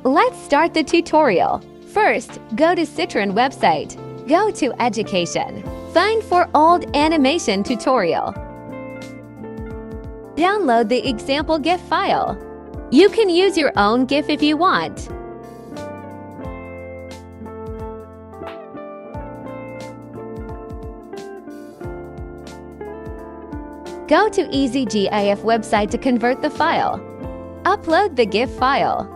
Let's start the tutorial. First, go to Cytron website. Go to Education. Find for old animation tutorial. Download the example GIF file. You can use your own GIF if you want. Go to EasyGIF website to convert the file. Upload the GIF file.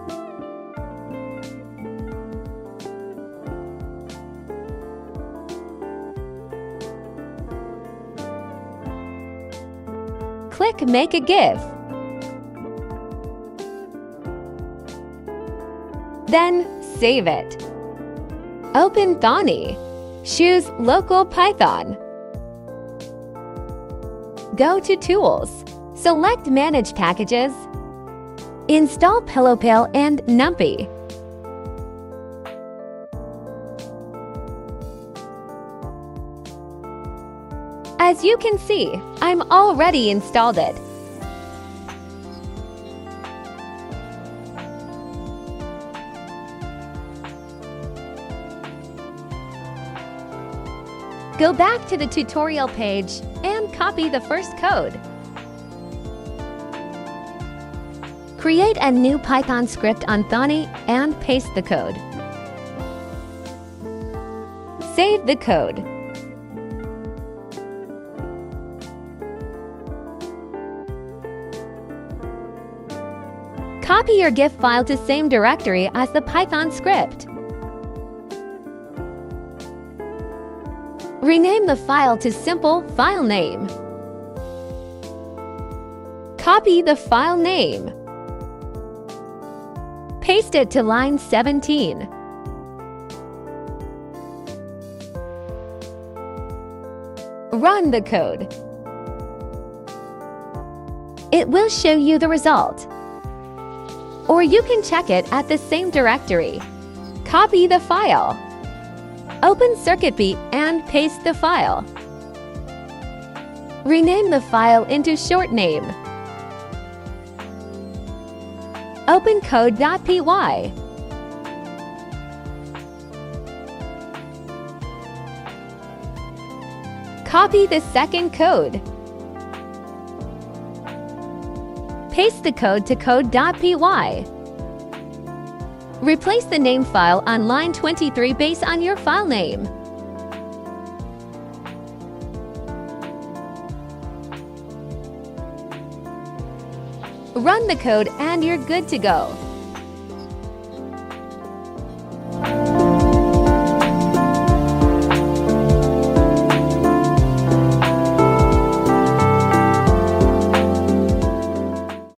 Click Make a GIF. Then save it. Open Thonny. Choose Local Python. Go to Tools. Select Manage Packages. Install PillowPal and NumPy. As you can see, I'm already installed it. Go back to the tutorial page and copy the first code. Create a new Python script on Thonny and paste the code. Save the code. Copy your GIF file to same directory as the Python script. Rename the file to simple file name. Copy the file name. Paste it to line 17. Run the code. It will show you the result. Or you can check it at the same directory. Copy the file. Open CircuitPython and paste the file. Rename the file into short name. Open code.py. Copy the second code. Paste the code to code.py. Replace the name file on line 23 based on your file name. Run the code and you're good to go.